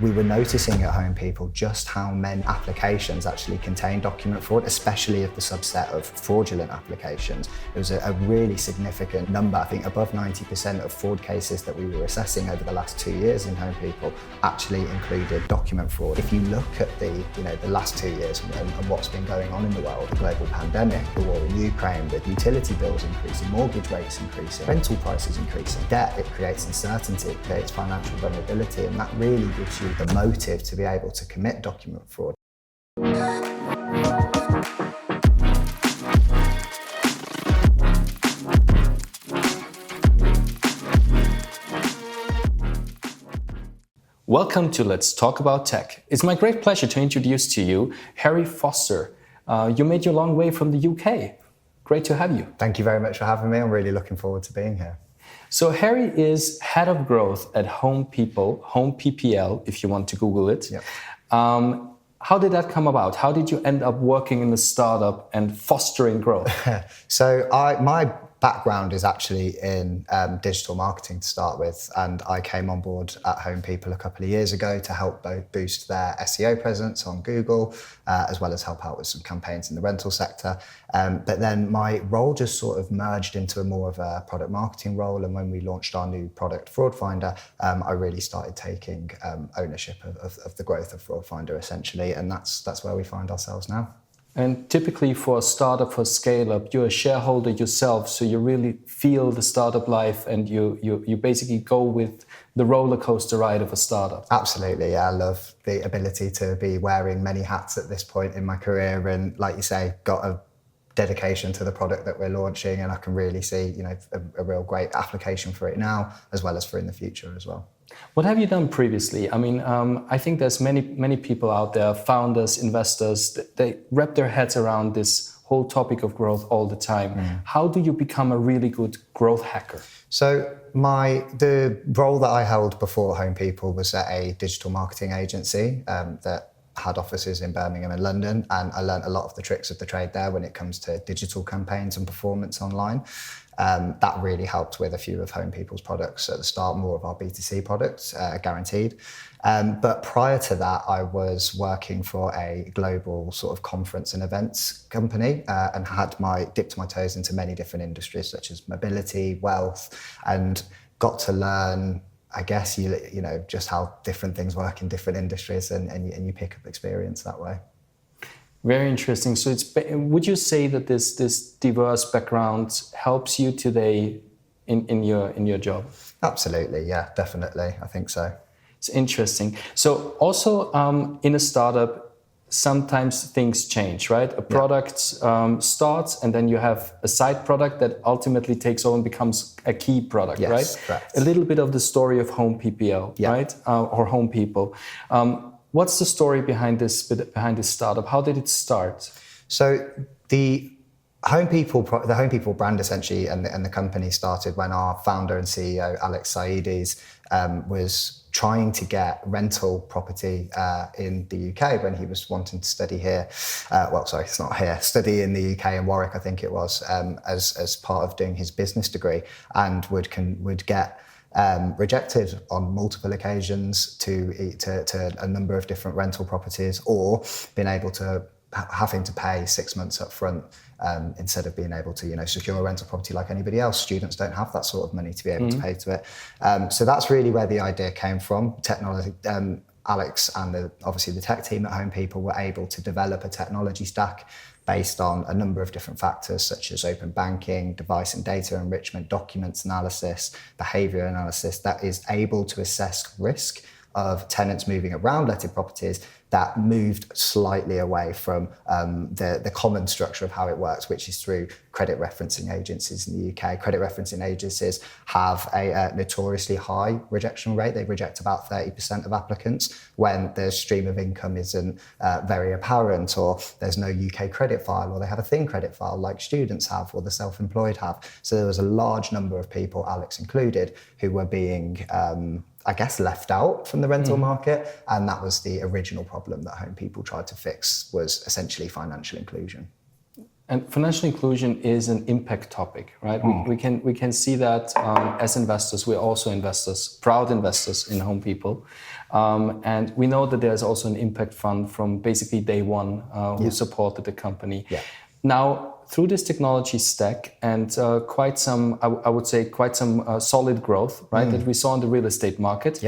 we were noticing at Homeppl just how many applications actually contain document fraud, especially of the subset of fraudulent applications. It was a really significant number. I think above 90% of fraud cases that we were assessing over the last 2 years in Homeppl actually included document fraud. If you look at the last 2 years and what's been going on in the world, the global pandemic, the war in Ukraine, with utility bills increasing, mortgage rates increasing, rental prices increasing, debt, it creates uncertainty, it creates financial vulnerability, and that really gives you the motive to be able to commit document fraud. Welcome to Let's Talk About Tech. It's my great pleasure to introduce to you Harry Foster. You made your long way from the UK. Great to have you. Thank you very much for having me. I'm really looking forward to being here. So Harry is head of growth at Homeppl, if you want to Google it. Yep. How did that come about? How did you end up working in a startup and fostering growth? So my background is actually in digital marketing to start with, and I came on board at Homeppl a couple of years ago to help boost their SEO presence on Google, as well as help out with some campaigns in the rental sector. But then my role just sort of merged into more of a product marketing role, and when we launched our new product, Fraud Finder, I really started taking ownership of the growth of Fraud Finder essentially, and that's where we find ourselves now. And typically for a startup, for scale-up, you're a shareholder yourself, so you really feel the startup life and you basically go with the roller coaster ride of a startup. Absolutely, yeah. I love the ability to be wearing many hats at this point in my career, and like you say, got a dedication to the product that we're launching, and I can really see a real great application for it now, as well as for in the future as well. What have you done previously? I mean, I think there's many people out there, founders, investors, they wrap their heads around this whole topic of growth all the time. How do you become a really good growth hacker? So the role that I held before Homeppl was at a digital marketing agency that had offices in Birmingham and London, and I learned a lot of the tricks of the trade there when it comes to digital campaigns and performance online. That really helped with a few of Homeppl's products at the start, more of our B2C products, guaranteed. But prior to that, I was working for a global sort of conference and events company, and had dipped my toes into many different industries, such as mobility, wealth, and got to learn, I guess, just how different things work in different industries, and you pick up experience that way. Very interesting. So would you say that this diverse background helps you today in your job? Absolutely, yeah, definitely. I think so. It's interesting. So also in a startup, sometimes things change, right? A product starts, and then you have a side product that ultimately takes over and becomes a key product, yes, right? Correct. A little bit of the story of Homeppl, right? Or Homeppl. What's the story behind this startup? How did it start? So the Homeppl brand essentially, and the company started when our founder and CEO Alex Saidi's was trying to get rental property in the UK when he was wanting to study here. Study in the UK in Warwick, I think it was, as part of doing his business degree, and would get rejected on multiple occasions to a number of different rental properties, or been able to having to pay 6 months up front instead of being able to secure a rental property like anybody else. Students don't have that sort of money to be able to pay to it. So that's really where the idea came from. Technology. Alex and obviously the tech team at Homeppl were able to develop a technology stack based on a number of different factors, such as open banking, device and data enrichment, documents analysis, behavior analysis, that is able to assess risk of tenants moving around letted properties that moved slightly away from the common structure of how it works, which is through credit referencing agencies in the UK. Credit referencing agencies have a notoriously high rejection rate. They reject about 30% of applicants when their stream of income isn't very apparent, or there's no UK credit file, or they have a thin credit file like students have or the self-employed have. So there was a large number of people, Alex included, who were being left out from the rental market, and that was the original problem that Homeppl tried to fix, was essentially financial inclusion. And financial inclusion is an impact topic, right? We can see that as investors. We're also investors, proud investors in Homeppl. And we know that there's also an impact fund from basically day one who supported the company. Yeah. Now, through this technology stack and quite some, I would say, quite some solid growth, right, that we saw in the real estate market,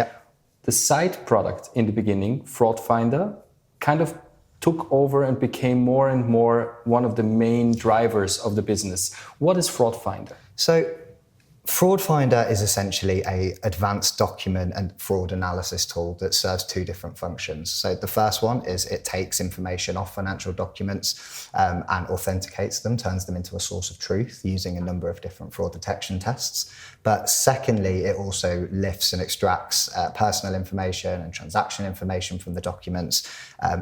the side product in the beginning, Fraud Finder, kind of took over and became more and more one of the main drivers of the business. What is Fraud Finder? So Fraud Finder is essentially an advanced document and fraud analysis tool that serves two different functions. So the first one is it takes information off financial documents and authenticates them, turns them into a source of truth using a number of different fraud detection tests. But secondly, it also lifts and extracts personal information and transaction information from the documents.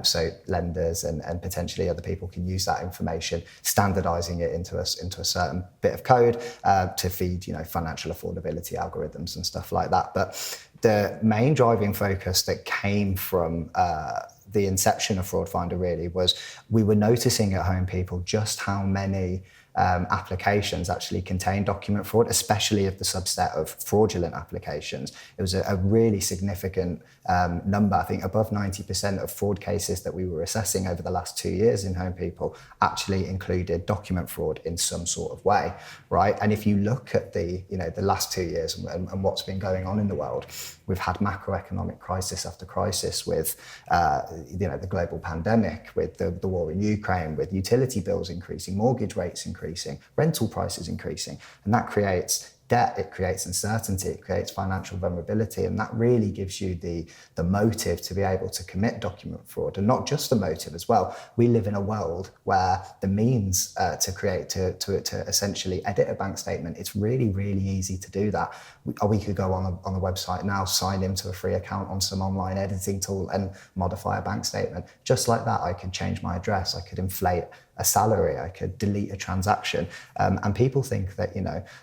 So lenders and potentially other people can use that information, standardizing it into a certain bit of code to feed, financial affordability algorithms and stuff like that. But the main driving focus that came from the inception of Fraud Finder really was we were noticing at Homeppl just how many applications actually contain document fraud, especially of the subset of fraudulent applications. It was a really significant number. I think above 90% of fraud cases that we were assessing over the last 2 years in Homeppl actually included document fraud in some sort of way, right? And if you look at the last 2 years and what's been going on in the world, we've had macroeconomic crisis after crisis with the global pandemic, with the war in Ukraine, with utility bills increasing, mortgage rates increasing, rental prices increasing, and that creates debt, it creates uncertainty, it creates financial vulnerability, and that really gives you the motive to be able to commit document fraud, and not just the motive as well. We live in a world where the means to essentially edit a bank statement, it's really, really easy to do that. We could go on a website now, sign into a free account on some online editing tool and modify a bank statement. Just like that, I could change my address, I could inflate a salary, I could delete a transaction. And people think that,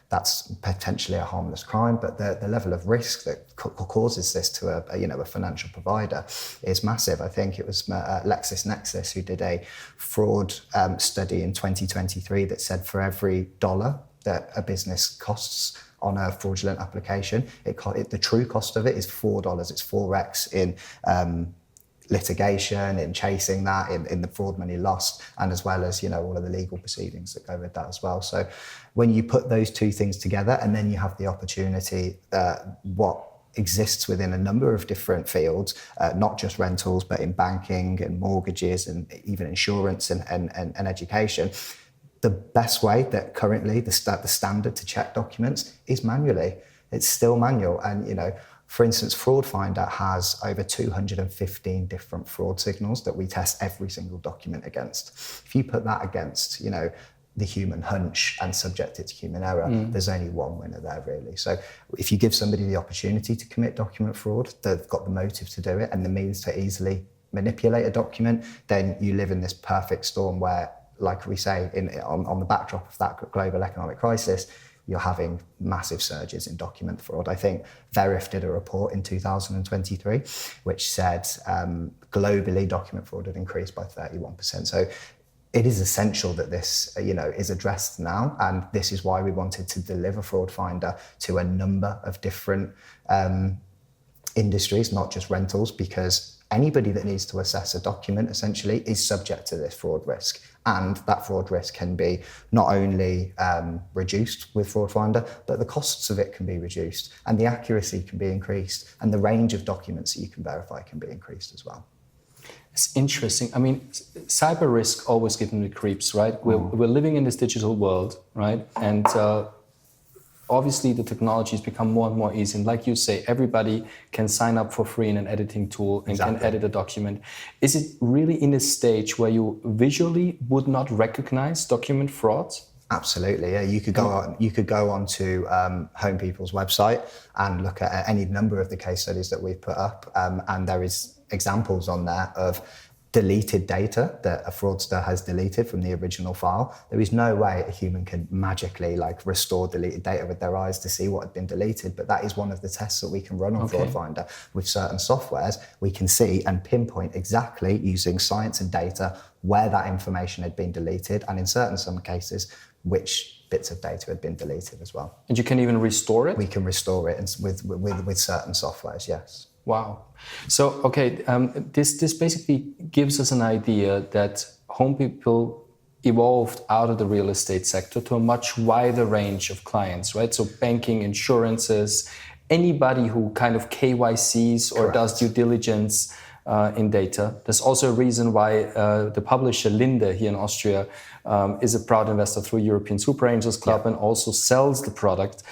that's potentially a harmless crime, but the level of risk that causes this to a financial provider is massive. I think it was LexisNexis who did a fraud study in 2023 that said for every $1 that a business costs on a fraudulent application, the true cost of it is $4. It's 4x in litigation, in chasing that, in the fraud money lost, and as well as all of the legal proceedings that go with that as well. So when you put those two things together, and then you have the opportunity, what exists within a number of different fields, not just rentals, but in banking and mortgages and even insurance and education. The best way that currently the standard to check documents is manually. It's still manual, and for instance, Fraud Finder has over 215 different fraud signals that we test every single document against. If you put that against, the human hunch and subject it to human error, there's only one winner there, really. So if you give somebody the opportunity to commit document fraud, they've got the motive to do it and the means to easily manipulate a document, then you live in this perfect storm where, like we say, on the backdrop of that global economic crisis, you're having massive surges in document fraud. I think Verif did a report in 2023, which said globally document fraud had increased by 31%. So it is essential that this, is addressed now, and this is why we wanted to deliver Fraud Finder to a number of different industries, not just rentals, because anybody that needs to assess a document essentially is subject to this fraud risk. And that fraud risk can be not only reduced with Fraud Finder, but the costs of it can be reduced and the accuracy can be increased and the range of documents that you can verify can be increased as well. It's interesting. I mean, cyber risk always gives me the creeps, right? We're living in this digital world, right? And obviously the technology has become more and more easy. And like you say, everybody can sign up for free in an editing tool and can edit a document. Is it really in a stage where you visually would not recognize document frauds? Absolutely, yeah. You could go onto Homeppl's website and look at any number of the case studies that we've put up, and there is examples on there of deleted data that a fraudster has deleted from the original file. There is no way a human can magically like restore deleted data with their eyes to see what had been deleted, but that is one of the tests that we can run on Fraud Finder. With certain softwares, we can see and pinpoint exactly using science and data where that information had been deleted, and in some cases, which bits of data had been deleted as well. And you can even restore it? We can restore it with certain softwares, yes. Wow. So, this basically gives us an idea that Homeppl evolved out of the real estate sector to a much wider range of clients, right? So banking, insurances, anybody who kind of KYCs or does due diligence in data. There's also a reason why the publisher Linde here in Austria is a proud investor through European Super Angels Club and also sells the product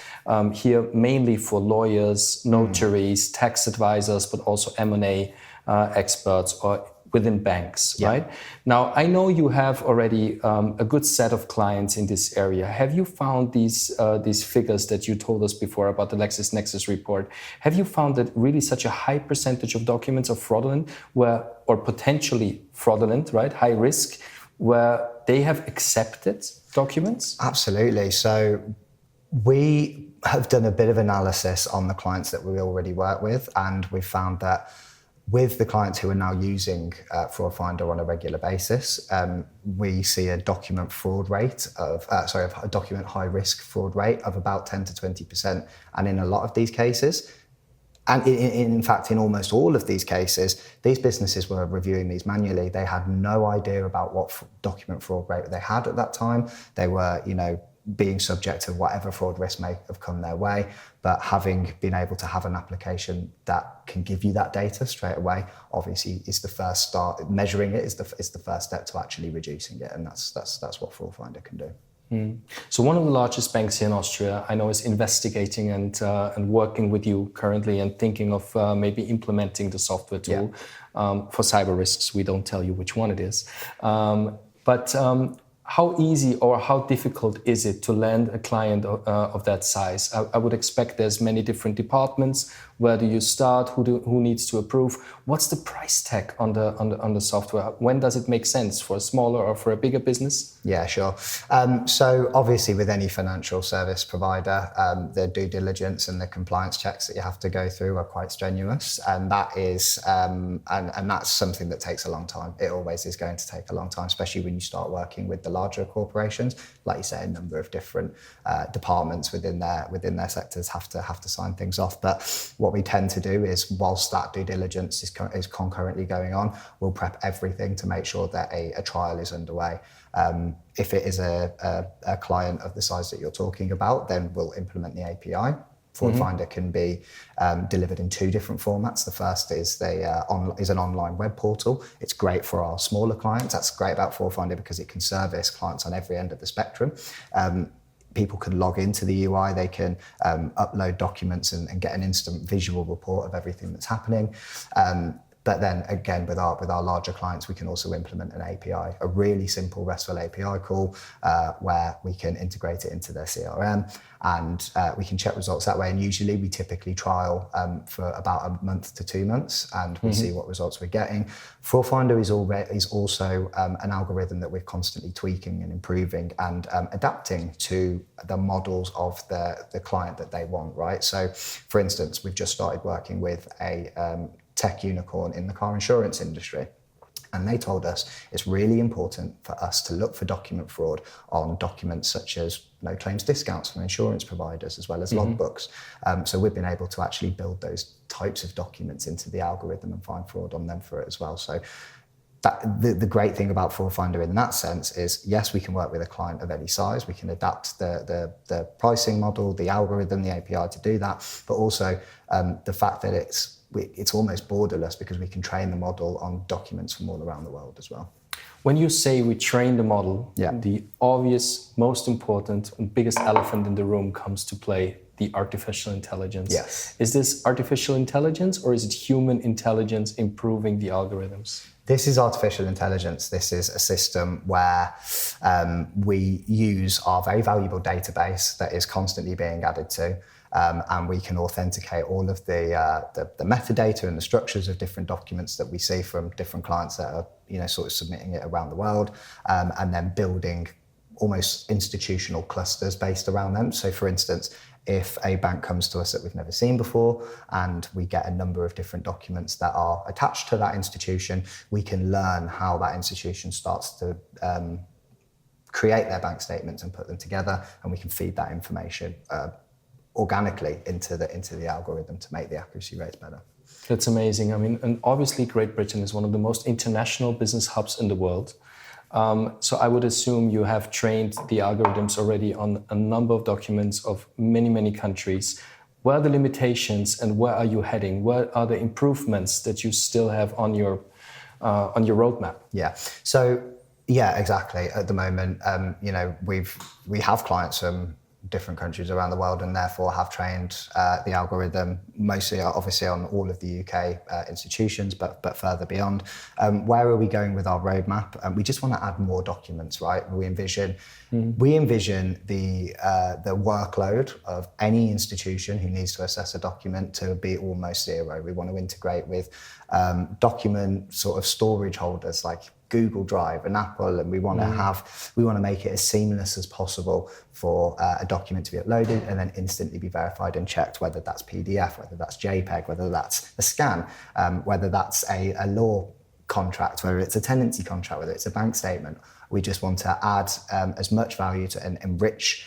here mainly for lawyers, notaries, tax advisors, but also M&A experts or within banks, right? Now, I know you have already a good set of clients in this area. Have you found these figures that you told us before about the LexisNexis report? Have you found that really such a high percentage of documents are fraudulent, or potentially fraudulent, right? High risk, where they have accepted documents? Absolutely. So we have done a bit of analysis on the clients that we already work with, and we found that with the clients who are now using Fraud Finder on a regular basis, we see a document fraud rate a document high risk fraud rate of about 10 to 20%. And in a lot of these cases, and in fact, in almost all of these cases, these businesses were reviewing these manually. They had no idea about what document fraud rate they had at that time. They were, being subject to whatever fraud risk may have come their way, but having been able to have an application that can give you that data straight away, obviously is the first start. Measuring it is the first step to actually reducing it, and that's what Fraud Finder can do. So one of the largest banks here in Austria, I know, is investigating and working with you currently and thinking of maybe implementing the software tool for cyber risks. We don't tell you which one it is, but how easy or how difficult is it to land a client of that size? I would expect there's many different departments. Where do you start? Who needs to approve? What's the price tag on the software? When does it make sense for a smaller or for a bigger business? Yeah, sure. So obviously with any financial service provider, the due diligence and the compliance checks that you have to go through are quite strenuous, and that is and that's something that takes a long time. It always is going to take a long time, especially when you start working with the larger corporations. Like you say, a number of different departments within their sectors have to sign things off. But what we tend to do is, whilst that due diligence is concurrently going on, we'll prep everything to make sure that a trial is underway. If it is a client of the size that you're talking about, then we'll implement the API. Fraud Finder can be delivered in two different formats. The first is an online web portal. It's great for our smaller clients. That's great about Fraud Finder because it can service clients on every end of the spectrum. People can log into the UI, they can upload documents and get an instant visual report of everything that's happening. But then again, with our larger clients, we can also implement an API, a really simple RESTful API call where we can integrate it into their CRM, and we can check results that way. And usually we typically trial for about a month to 2 months, and we see what results we're getting. Fraud Finder is also an algorithm that we're constantly tweaking and improving and adapting to the models of the client that they want, right? So for instance, we've just started working with a tech unicorn in the car insurance industry. And they told us it's really important for us to look for document fraud on documents such as no claims discounts from insurance providers, as well as logbooks. So we've been able to actually build those types of documents into the algorithm and find fraud on them for it as well. So the great thing about Fraud Finder in that sense is, yes, we can work with a client of any size. We can adapt the pricing model, the algorithm, the API to do that. But also the fact that it's almost borderless because we can train the model on documents from all around the world as well. When you say we train the model, the obvious, most important and biggest elephant in the room comes to play, the artificial intelligence. Yes. Is this artificial intelligence or is it human intelligence improving the algorithms? This is artificial intelligence. This is a system where we use our very valuable database that is constantly being added to. and we can authenticate all of the metadata and the structures of different documents that we see from different clients that are, sort of submitting it around the world, and then building almost institutional clusters based around them. So for instance, if a bank comes to us that we've never seen before and we get a number of different documents that are attached to that institution, we can learn how that institution starts to create their bank statements and put them together, and we can feed that information organically into the algorithm to make the accuracy rates better. That's amazing. I mean, and obviously Great Britain is one of the most international business hubs in the world. So I would assume you have trained the algorithms already on a number of documents of many, many countries. Where are the limitations and where are you heading? What are the improvements that you still have on your roadmap? Yeah. So yeah, exactly. At the moment, we have clients from different countries around the world, and therefore have trained the algorithm mostly, obviously, on all of the UK institutions, but further beyond. Where are we going with our roadmap? We just want to add more documents, right? We envision the workload of any institution who needs to assess a document to be almost zero. We want to integrate with document sort of storage holders like Google Drive and Apple, and we want to make it as seamless as possible for a document to be uploaded and then instantly be verified and checked, whether that's PDF, whether that's JPEG, whether that's a scan, whether that's a law contract, whether it's a tenancy contract, whether it's a bank statement. We just want to add as much value to and enrich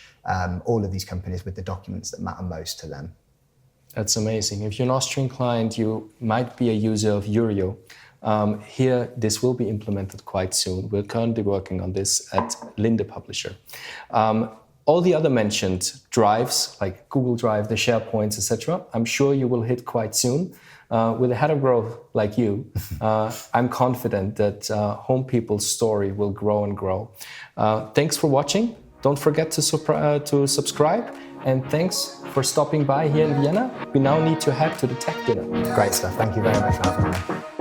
all of these companies with the documents that matter most to them. That's amazing. If you're an Austrian client, you might be a user of Urio. Here, this will be implemented quite soon. We're currently working on this at Linde Publisher. All the other mentioned drives, like Google Drive, the SharePoints, etc., I'm sure you will hit quite soon. With a head of growth like you, I'm confident that Homeppl's story will grow and grow. Thanks for watching. Don't forget to subscribe. And thanks for stopping by here in Vienna. We now need to head to the tech dinner. Great stuff. Thank you very much for having me.